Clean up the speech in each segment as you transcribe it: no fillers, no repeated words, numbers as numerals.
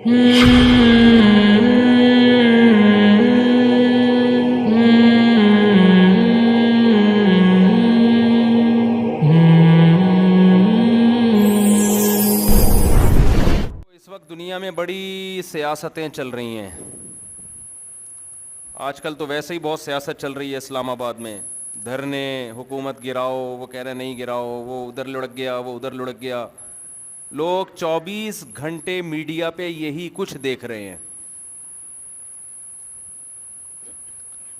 اس وقت دنیا میں بڑی سیاستیں چل رہی ہیں. آج کل تو ویسے ہی بہت سیاست چل رہی ہے اسلام آباد میں. دھرنے، حکومت گراؤ، وہ کہہ رہے نہیں گراؤ، وہ ادھر لڑک گیا، وہ ادھر لڑک گیا. لوگ 24 گھنٹے میڈیا پہ یہی کچھ دیکھ رہے ہیں.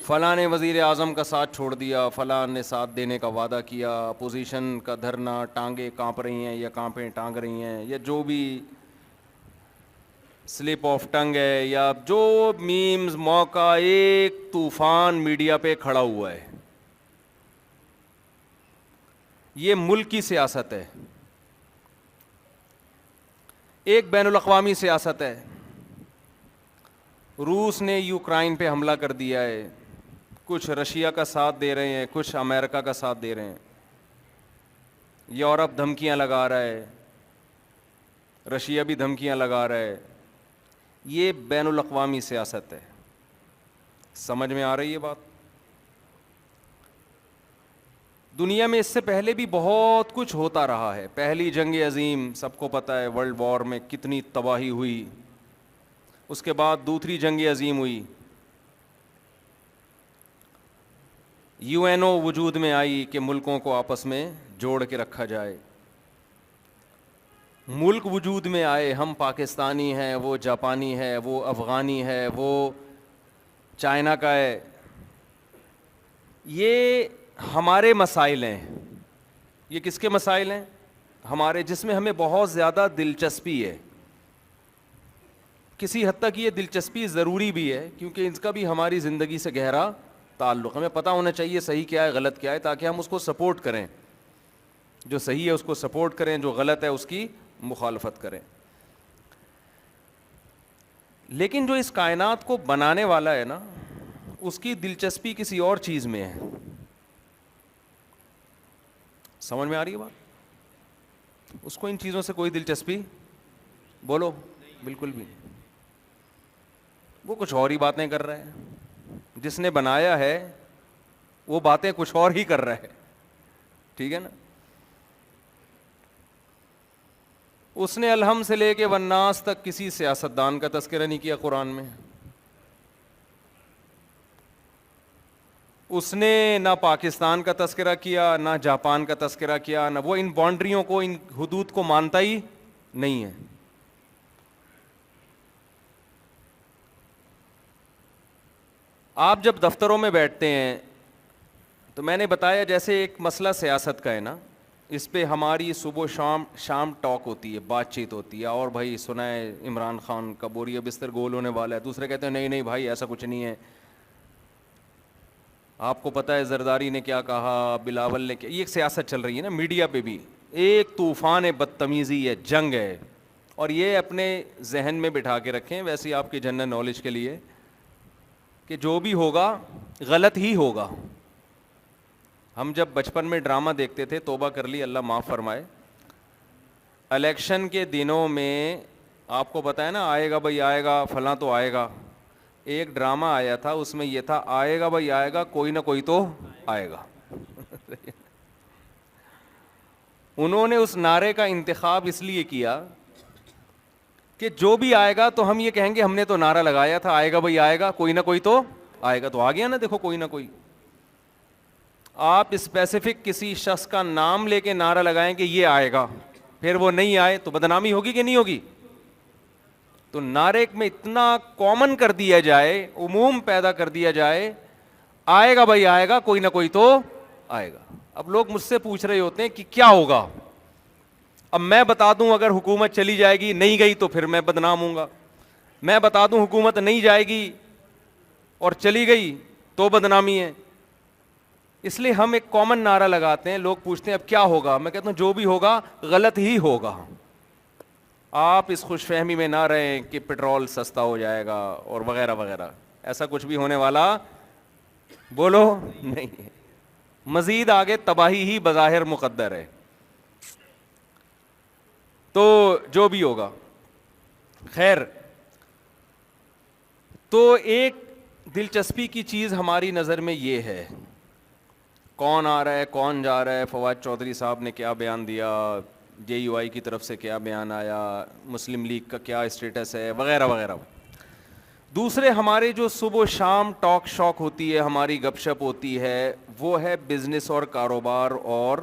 فلاں نے وزیر اعظم کا ساتھ چھوڑ دیا، فلاں نے ساتھ دینے کا وعدہ کیا، اپوزیشن کا دھرنا، ٹانگیں کانپ رہی ہیں یا کانپیں ٹانگ رہی ہیں، یا جو بھی سلپ آف ٹنگ ہے، یا جو میمز موقع، ایک طوفان میڈیا پہ کھڑا ہوا ہے. یہ ملک کی سیاست ہے، ایک بین الاقوامی سیاست ہے. روس نے یوکرائن پہ حملہ کر دیا ہے، کچھ رشیا کا ساتھ دے رہے ہیں، کچھ امریکہ کا ساتھ دے رہے ہیں. یورپ دھمکیاں لگا رہا ہے، رشیا بھی دھمکیاں لگا رہا ہے. یہ بین الاقوامی سیاست ہے. سمجھ میں آ رہی ہے بات؟ دنیا میں اس سے پہلے بھی بہت کچھ ہوتا رہا ہے. پہلی جنگ عظیم سب کو پتہ ہے، ورلڈ وار میں کتنی تباہی ہوئی. اس کے بعد دوسری جنگ عظیم ہوئی، یو این او وجود میں آئی کہ ملکوں کو آپس میں جوڑ کے رکھا جائے. ملک وجود میں آئے، ہم پاکستانی ہیں، وہ جاپانی ہے، وہ افغانی ہے، وہ چائنا کا ہے. یہ ہمارے مسائل ہیں. یہ کس کے مسائل ہیں؟ ہمارے، جس میں ہمیں بہت زیادہ دلچسپی ہے. کسی حد تک یہ دلچسپی ضروری بھی ہے، کیونکہ اس کا بھی ہماری زندگی سے گہرا تعلق. ہمیں پتہ ہونا چاہیے صحیح کیا ہے، غلط کیا ہے، تاکہ ہم اس کو سپورٹ کریں. جو صحیح ہے اس کو سپورٹ کریں، جو غلط ہے اس کی مخالفت کریں. لیکن جو اس کائنات کو بنانے والا ہے نا، اس کی دلچسپی کسی اور چیز میں ہے. سمجھ میں آ رہی ہے بات؟ اس کو ان چیزوں سے کوئی دلچسپی، بولو، بالکل بھی. وہ کچھ اور ہی باتیں کر رہے ہیں. جس نے بنایا ہے وہ باتیں کچھ اور ہی کر رہا ہے. ٹھیک ہے نا؟ اس نے الحم سے لے کے والناس تک کسی سیاستدان کا تذکرہ نہیں کیا قرآن میں. اس نے نہ پاکستان کا تذکرہ کیا، نہ جاپان کا تذکرہ کیا، نہ وہ ان باؤنڈریوں کو، ان حدود کو مانتا ہی نہیں ہے. آپ جب دفتروں میں بیٹھتے ہیں تو میں نے بتایا جیسے ایک مسئلہ سیاست کا ہے نا، اس پہ ہماری صبح شام ٹاک ہوتی ہے، بات چیت ہوتی ہے. اور بھائی سنا ہے عمران خان کا بوریا بستر گول ہونے والا ہے. دوسرے کہتے ہیں نہیں نہیں بھائی ایسا کچھ نہیں ہے. آپ کو پتہ ہے زرداری نے کیا کہا، بلاول نے کیا. یہ ایک سیاست چل رہی ہے نا میڈیا پہ بھی. ایک طوفان ہے، بدتمیزی ہے، جنگ ہے. اور یہ اپنے ذہن میں بٹھا کے رکھیں، ویسے آپ کی جنرل نالج کے لیے، کہ جو بھی ہوگا غلط ہی ہوگا. ہم جب بچپن میں ڈرامہ دیکھتے تھے، توبہ کر لی اللہ معاف فرمائے، الیکشن کے دنوں میں آپ کو پتہ ہے نا، آئے گا بھائی آئے گا، فلاں تو آئے گا. ایک ڈرامہ آیا تھا، اس میں یہ تھا، آئے گا بھائی آئے گا، کوئی نہ کوئی تو آئے گا. انہوں نے اس نعرے کا انتخاب اس لیے کیا کہ جو بھی آئے گا تو ہم یہ کہیں گے ہم نے تو نعرہ لگایا تھا، آئے گا بھائی آئے گا، کوئی نہ کوئی تو آئے گا. تو آ گیا نا، دیکھو کوئی نہ کوئی. آپ اسپیسیفک کسی شخص کا نام لے کے نعرہ لگائیں کہ یہ آئے گا، پھر وہ نہیں آئے تو بدنامی ہوگی کہ نہیں ہوگی؟ تو نعرے میں اتنا کامن کر دیا جائے، عموم پیدا کر دیا جائے، آئے گا بھائی آئے گا، کوئی نہ کوئی تو آئے گا. اب لوگ مجھ سے پوچھ رہے ہوتے ہیں کہ کیا ہوگا. اب میں بتا دوں اگر حکومت چلی جائے گی، نہیں گئی تو پھر میں بدنام ہوں گا. میں بتا دوں حکومت نہیں جائے گی اور چلی گئی تو بدنامی ہے. اس لیے ہم ایک کامن نعرہ لگاتے ہیں. لوگ پوچھتے ہیں اب کیا ہوگا، میں کہتا ہوں جو بھی ہوگا غلط ہی ہوگا. آپ اس خوش فہمی میں نہ رہیں کہ پٹرول سستا ہو جائے گا اور وغیرہ وغیرہ. ایسا کچھ بھی ہونے والا بولو نہیں ہے. مزید آگے تباہی ہی بظاہر مقدر ہے. تو جو بھی ہوگا خیر، تو ایک دلچسپی کی چیز ہماری نظر میں یہ ہے، کون آ رہا ہے کون جا رہا ہے، فواد چودھری صاحب نے کیا بیان دیا، جے یو آئی کی طرف سے کیا بیان آیا، مسلم لیگ کا کیا اسٹیٹس ہے، وغیرہ وغیرہ۔ دوسرے ہمارے جو صبح و شام ٹاک شاک ہوتی ہے، ہماری گپ شپ ہوتی ہے، وہ ہے بزنس اور کاروبار اور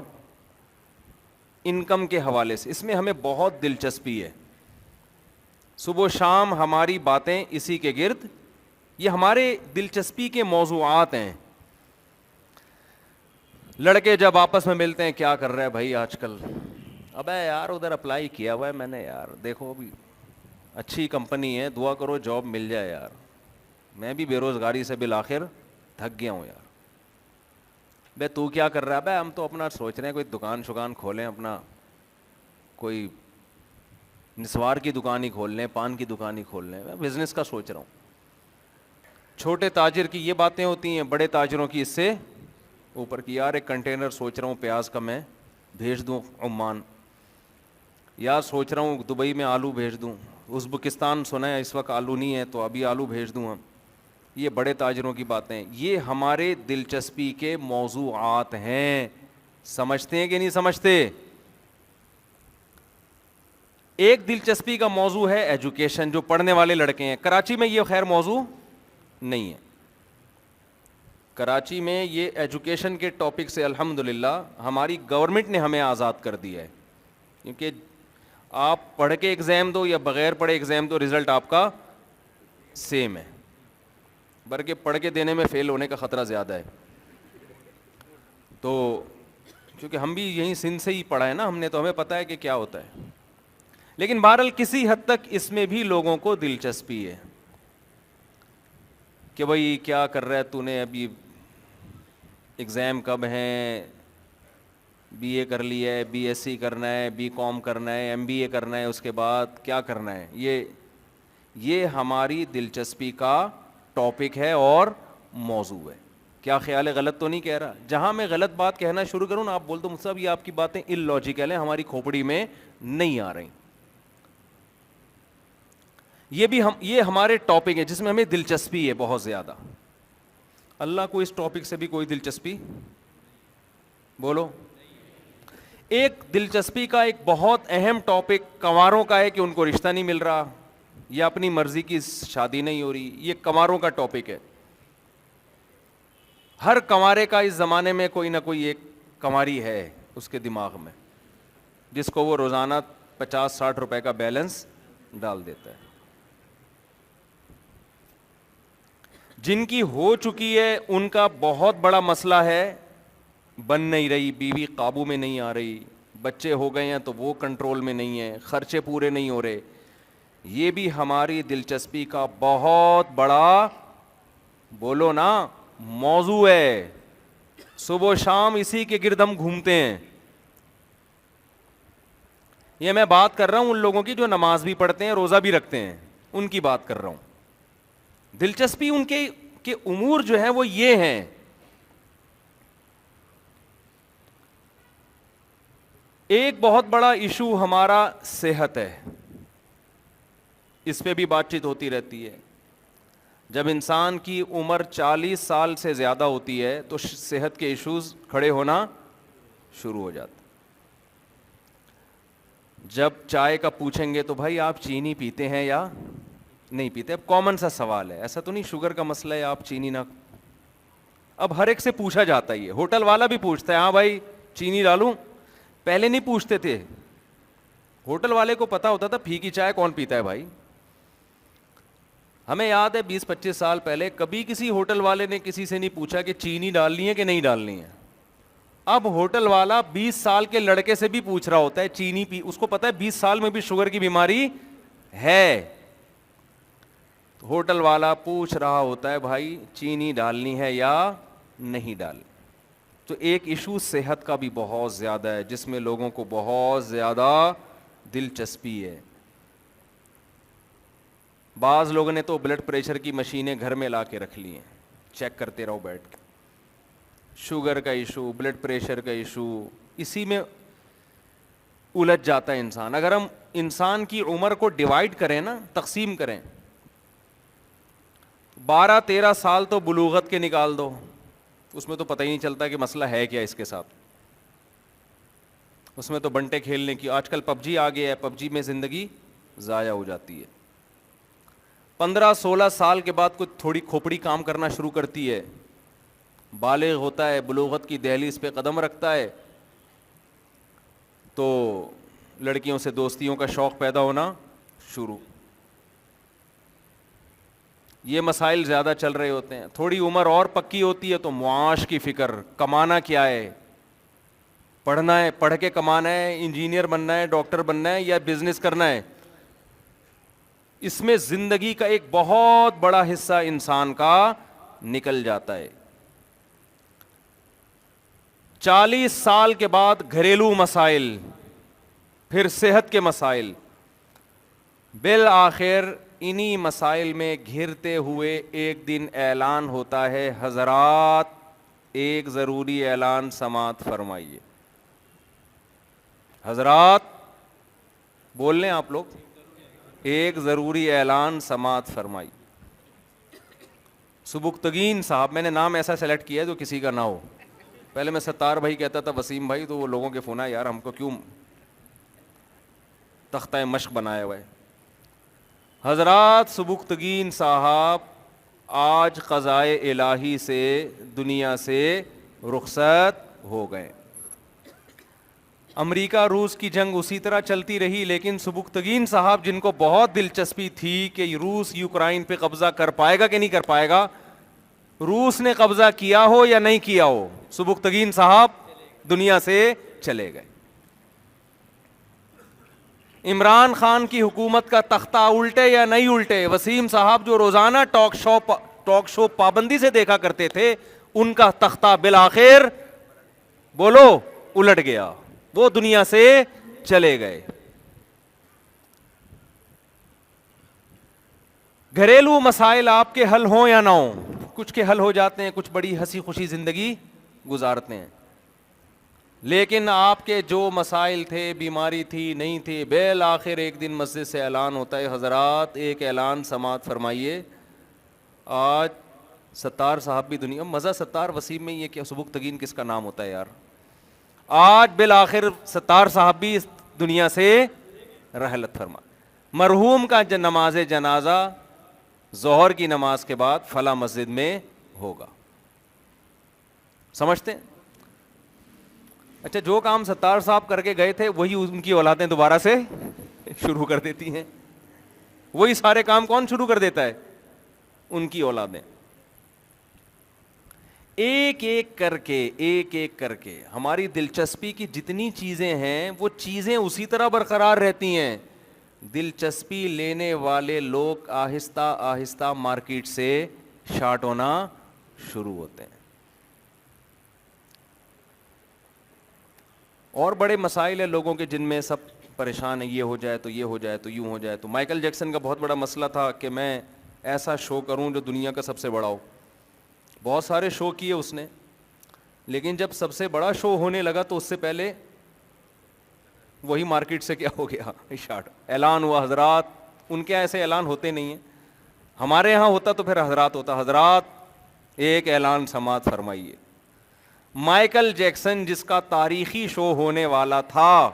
انکم کے حوالے سے، اس میں ہمیں بہت دلچسپی ہے۔ صبح و شام ہماری باتیں اسی کے گرد، یہ ہمارے دلچسپی کے موضوعات ہیں۔ لڑکے جب آپس میں ملتے ہیں، کیا کر رہا ہے بھائی آج کل، ابے یار ادھر اپلائی کیا ہوا ہے میں نے یار، دیکھو ابھی اچھی کمپنی ہے، دعا کرو جاب مل جائے یار، میں بھی بے روزگاری سے بالآخر تھک گیا ہوں یار۔ بے تو کیا کر رہا ہے؟ بھائی ہم تو اپنا سوچ رہے ہیں کوئی دکان شکان کھولیں، اپنا کوئی نسوار کی دکان ہی کھول لیں، پان کی دکان ہی کھول لیں، میں بزنس کا سوچ رہا ہوں۔ چھوٹے تاجر کی یہ باتیں ہوتی ہیں، بڑے تاجروں کی اس سے اوپر کی، یار ایک کنٹینر سوچ رہا ہوں پیاز کا میں بھیج دوں عمان، یار سوچ رہا ہوں دبئی میں آلو بھیج دوں، ازبکستان سنا ہے اس وقت آلو نہیں ہے تو ابھی آلو بھیج دوں ہم۔ یہ بڑے تاجروں کی باتیں، یہ ہمارے دلچسپی کے موضوعات ہیں، سمجھتے ہیں کہ نہیں سمجھتے؟ ایک دلچسپی کا موضوع ہے ایجوکیشن، جو پڑھنے والے لڑکے ہیں۔ کراچی میں یہ خیر موضوع نہیں ہے، کراچی میں یہ ایجوکیشن کے ٹاپک سے الحمدللہ ہماری گورنمنٹ نے ہمیں آزاد کر دیا ہے، کیونکہ آپ پڑھ کے ایگزام دو یا بغیر پڑھے ایگزام دو، رزلٹ آپ کا سیم ہے، بلکہ پڑھ کے دینے میں فیل ہونے کا خطرہ زیادہ ہے۔ تو کیونکہ ہم بھی یہیں سندھ سے ہی پڑھا ہے نا ہم نے، تو ہمیں پتہ ہے کہ کیا ہوتا ہے۔ لیکن بہرحال کسی حد تک اس میں بھی لوگوں کو دلچسپی ہے کہ بھائی کیا کر رہا ہے تو نے، ابھی ایگزام کب ہیں، بی اے کر لیا ہے، بی ایس سی کرنا ہے، بی کام کرنا ہے، ایم بی اے کرنا ہے، اس کے بعد کیا کرنا ہے، یہ ہماری دلچسپی کا ٹاپک ہے اور موضوع ہے۔ کیا خیال ہے؟ غلط تو نہیں کہہ رہا؟ جہاں میں غلط بات کہنا شروع کروں نا، آپ بول دو مجھ صاحب یہ آپ کی باتیں ان لاجیکل ہیں، ہماری کھوپڑی میں نہیں آ رہی۔ یہ ہمارے ٹاپک ہے جس میں ہمیں دلچسپی ہے بہت زیادہ۔ اللہ کو اس ٹاپک سے بھی کوئی دلچسپی؟ بولو۔ ایک دلچسپی کا ایک بہت اہم ٹاپک کنواروں کا ہے کہ ان کو رشتہ نہیں مل رہا یا اپنی مرضی کی شادی نہیں ہو رہی، یہ کنواروں کا ٹاپک ہے۔ ہر کنوارے کا اس زمانے میں کوئی نہ کوئی ایک کنواری ہے اس کے دماغ میں، جس کو وہ روزانہ 50-60 روپے کا بیلنس ڈال دیتا ہے۔ جن کی ہو چکی ہے ان کا بہت بڑا مسئلہ ہے، بن نہیں رہی، بیوی قابو میں نہیں آ رہی، بچے ہو گئے ہیں تو وہ کنٹرول میں نہیں ہیں، خرچے پورے نہیں ہو رہے۔ یہ بھی ہماری دلچسپی کا بہت بڑا، بولو نا، موضوع ہے۔ صبح و شام اسی کے گرد ہم گھومتے ہیں۔ یہ میں بات کر رہا ہوں ان لوگوں کی جو نماز بھی پڑھتے ہیں، روزہ بھی رکھتے ہیں، ان کی بات کر رہا ہوں۔ دلچسپی ان کے امور جو ہیں وہ یہ ہیں۔ ایک بہت بڑا ایشو ہمارا صحت ہے، اس پہ بھی بات چیت ہوتی رہتی ہے۔ جب انسان کی عمر 40 سال سے زیادہ ہوتی ہے تو صحت کے ایشوز کھڑے ہونا شروع ہو جاتے۔ جب چائے کا پوچھیں گے تو بھائی آپ چینی پیتے ہیں یا نہیں پیتے؟ اب کامن سا سوال ہے، ایسا تو نہیں شوگر کا مسئلہ ہے آپ چینی نہ، اب ہر ایک سے پوچھا جاتا ہے۔ یہ ہوٹل والا بھی پوچھتا ہے، ہاں بھائی چینی ڈالوں؟ پہلے نہیں پوچھتے تھے، ہوٹل والے کو پتا ہوتا تھا پھیکی چائے کون پیتا ہے بھائی۔ ہمیں یاد ہے 20-25 سال پہلے کبھی کسی ہوٹل والے نے کسی سے نہیں پوچھا کہ چینی ڈالنی ہے کہ نہیں ڈالنی ہے۔ اب ہوٹل والا 20 سال کے لڑکے سے بھی پوچھ رہا ہوتا ہے چینی پی، اس کو پتا ہے 20 سال میں بھی شوگر کی بیماری ہے۔ ہوٹل والا پوچھ رہا ہوتا ہے بھائی چینی ڈالنی ہے یا نہیں ڈالنی۔ تو ایک ایشو صحت کا بھی بہت زیادہ ہے جس میں لوگوں کو بہت زیادہ دلچسپی ہے۔ بعض لوگوں نے تو بلڈ پریشر کی مشینیں گھر میں لا کے رکھ لی ہیں، چیک کرتے رہو بیٹھ کے۔ شوگر کا ایشو، بلڈ پریشر کا ایشو، اسی میں الجھ جاتا ہے انسان۔ اگر ہم انسان کی عمر کو ڈیوائڈ کریں نا، تقسیم کریں، 12-13 سال تو بلوغت کے نکال دو، اس میں تو پتہ ہی نہیں چلتا کہ مسئلہ ہے کیا اس کے ساتھ. اس میں تو بنٹے کھیلنے کی، آج کل پب جی آ گیا ہے، پب جی میں زندگی ضائع ہو جاتی ہے. 15-16 سال کے بعد کچھ تھوڑی کھوپڑی کام کرنا شروع کرتی ہے، بالغ ہوتا ہے، بلوغت کی دہلیز پہ قدم رکھتا ہے، تو لڑکیوں سے دوستیوں کا شوق پیدا ہونا شروع. یہ مسائل زیادہ چل رہے ہوتے ہیں. تھوڑی عمر اور پکی ہوتی ہے تو معاش کی فکر، کمانا کیا ہے، پڑھنا ہے، پڑھ کے کمانا ہے، انجینئر بننا ہے، ڈاکٹر بننا ہے یا بزنس کرنا ہے. اس میں زندگی کا ایک بہت بڑا حصہ انسان کا نکل جاتا ہے. 40 سال کے بعد گھریلو مسائل، پھر صحت کے مسائل، بالآخر انہی مسائل میں گھرتے ہوئے ایک دن اعلان ہوتا ہے، حضرات ایک ضروری اعلان سماعت فرمائیے. حضرات بول لیں آپ لوگ، ایک ضروری اعلان سماعت فرمائی. سبکتگین صاحب، میں نے نام ایسا سلیکٹ کیا ہے جو کسی کا نہ ہو. پہلے میں ستار بھائی کہتا تھا، وسیم بھائی، تو وہ لوگوں کے فون آئے، یار ہم کو کیوں تختہ مشق بنایا ہوا ہے. حضرات سبکتگین صاحب آج قضائے الہی سے دنیا سے رخصت ہو گئے. امریکہ روس کی جنگ اسی طرح چلتی رہی، لیکن سبکتگین صاحب جن کو بہت دلچسپی تھی کہ روس یوکرائن پہ قبضہ کر پائے گا کہ نہیں کر پائے گا، روس نے قبضہ کیا ہو یا نہیں کیا ہو، سبکتگین صاحب دنیا سے چلے گئے. عمران خان کی حکومت کا تختہ الٹے یا نہیں الٹے، وسیم صاحب جو روزانہ ٹاک شو پابندی سے دیکھا کرتے تھے، ان کا تختہ بالآخر بولو الٹ گیا، وہ دنیا سے چلے گئے. گھریلو مسائل آپ کے حل ہوں یا نہ ہوں، کچھ کے حل ہو جاتے ہیں، کچھ بڑی ہنسی خوشی زندگی گزارتے ہیں. لیکن آپ کے جو مسائل تھے، بیماری تھی نہیں تھی، بالآخر ایک دن مسجد سے اعلان ہوتا ہے، حضرات ایک اعلان سماعت فرمائیے. آج ستار صاحب بھی دنیا، مزہ ستار وسیم میں یہ کہ سبکتگین کس کا نام ہوتا ہے یار. آج بالآخر ستار صاحب بھی اس دنیا سے رحلت فرما. مرحوم کا نماز جنازہ ظہر کی نماز کے بعد فلاں مسجد میں ہوگا. سمجھتے ہیں؟ اچھا، جو کام ستار صاحب کر کے گئے تھے وہی ان کی اولادیں دوبارہ سے شروع کر دیتی ہیں. وہی سارے کام کون شروع کر دیتا ہے؟ ان کی اولادیں. ایک ایک کر کے ہماری دلچسپی کی جتنی چیزیں ہیں وہ چیزیں اسی طرح برقرار رہتی ہیں. دلچسپی لینے والے لوگ آہستہ آہستہ مارکیٹ سے شارٹ ہونا شروع ہوتے ہیں. اور بڑے مسائل ہیں لوگوں کے جن میں سب پریشان ہیں، یہ ہو جائے تو یہ ہو جائے تو یوں ہو جائے تو. مائیکل جیکسن کا بہت بڑا مسئلہ تھا کہ میں ایسا شو کروں جو دنیا کا سب سے بڑا ہو. بہت سارے شو کیے اس نے، لیکن جب سب سے بڑا شو ہونے لگا تو اس سے پہلے وہی مارکیٹ سے کیا ہو گیا، شارٹ. اعلان ہوا حضرات، ان کے ایسے اعلان ہوتے نہیں ہیں. ہمارے ہاں ہوتا تو پھر حضرات ہوتا، حضرات ایک اعلان سماعت فرمائیے. مائیکل جیکسن جس کا تاریخی شو ہونے والا تھا،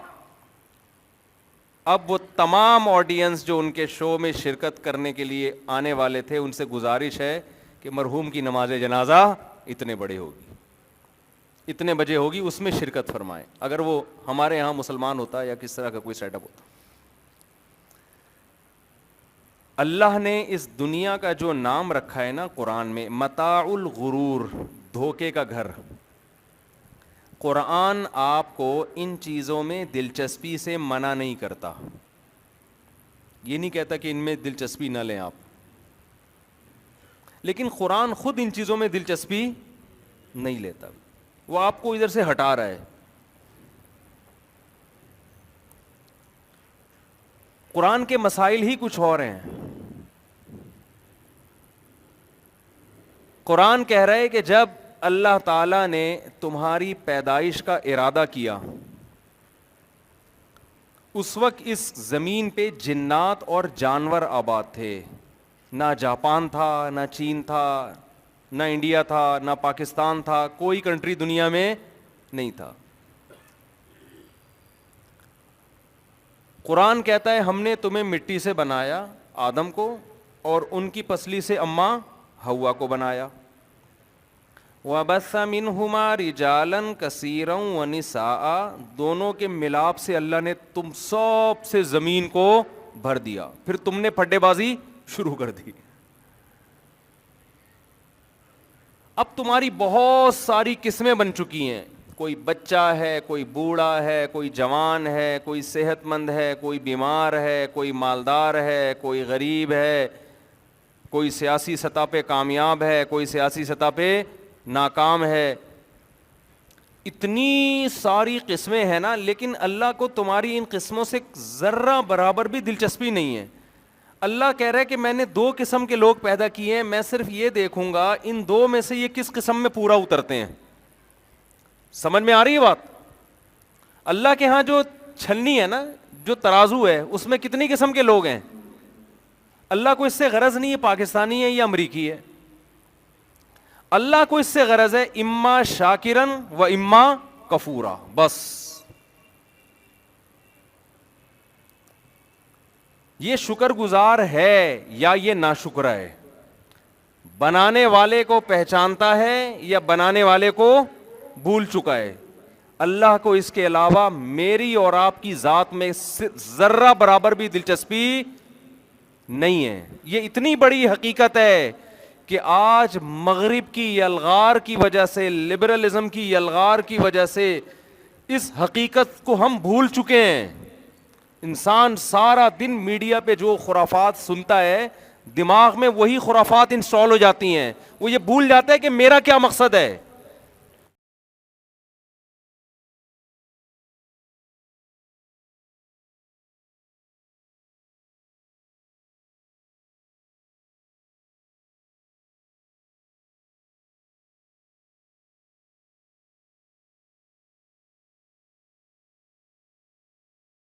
اب وہ تمام آڈینس جو ان کے شو میں شرکت کرنے کے لیے آنے والے تھے، ان سے گزارش ہے کہ مرحوم کی نماز جنازہ اتنے بڑے ہوگی، اتنے بجے ہوگی، اس میں شرکت فرمائیں. اگر وہ ہمارے ہاں مسلمان ہوتا یا کس طرح کا کوئی سیٹ اپ ہوتا. اللہ نے اس دنیا کا جو نام رکھا ہے نا قرآن میں، متاع الغرور، دھوکے کا گھر. قرآن آپ کو ان چیزوں میں دلچسپی سے منع نہیں کرتا. یہ نہیں کہتا کہ ان میں دلچسپی نہ لیں آپ، لیکن قرآن خود ان چیزوں میں دلچسپی نہیں لیتا، وہ آپ کو ادھر سے ہٹا رہا ہے. قرآن کے مسائل ہی کچھ اور ہیں. قرآن کہہ رہا ہے کہ جب اللہ تعالیٰ نے تمہاری پیدائش کا ارادہ کیا، اس وقت اس زمین پہ جنات اور جانور آباد تھے. نہ جاپان تھا، نہ چین تھا، نہ انڈیا تھا، نہ پاکستان تھا، کوئی کنٹری دنیا میں نہیں تھا. قرآن کہتا ہے ہم نے تمہیں مٹی سے بنایا، آدم کو، اور ان کی پسلی سے اماں حوا کو بنایا. وَبَثَّ مِنْهُمَا رِجَالًا كَثِيرًا وَنِسَاءً، دونوں کے ملاپ سے اللہ نے تم سب سے زمین کو بھر دیا، پھر تم نے پھڈے بازی شروع کر دی. اب تمہاری بہت ساری قسمیں بن چکی ہیں، کوئی بچہ ہے، کوئی بوڑھا ہے، کوئی جوان ہے، کوئی صحت مند ہے، کوئی بیمار ہے، کوئی مالدار ہے، کوئی غریب ہے، کوئی سیاسی سطح پہ کامیاب ہے، کوئی سیاسی سطح پہ ناکام ہے. اتنی ساری قسمیں ہیں نا، لیکن اللہ کو تمہاری ان قسموں سے ذرہ برابر بھی دلچسپی نہیں ہے. اللہ کہہ رہا ہے کہ میں نے 2 قسم کے لوگ پیدا کیے ہیں، میں صرف یہ دیکھوں گا ان 2 میں سے یہ کس قسم میں پورا اترتے ہیں. سمجھ میں آ رہی ہے بات؟ اللہ کے ہاں جو چھلنی ہے نا، جو ترازو ہے، اس میں کتنی قسم کے لوگ ہیں. اللہ کو اس سے غرض نہیں ہے پاکستانی ہے یا امریکی ہے. اللہ کو اس سے غرض ہے اما شاکرن و اما کفورا، بس. یہ شکر گزار ہے یا یہ ناشکر ہے، بنانے والے کو پہچانتا ہے یا بنانے والے کو بھول چکا ہے. اللہ کو اس کے علاوہ میری اور آپ کی ذات میں ذرہ برابر بھی دلچسپی نہیں ہے. یہ اتنی بڑی حقیقت ہے کہ آج مغرب کی یلغار کی وجہ سے، لبرلزم کی یلغار کی وجہ سے اس حقیقت کو ہم بھول چکے ہیں. انسان سارا دن میڈیا پہ جو خرافات سنتا ہے، دماغ میں وہی خرافات انسٹال ہو جاتی ہیں، وہ یہ بھول جاتا ہے کہ میرا کیا مقصد ہے.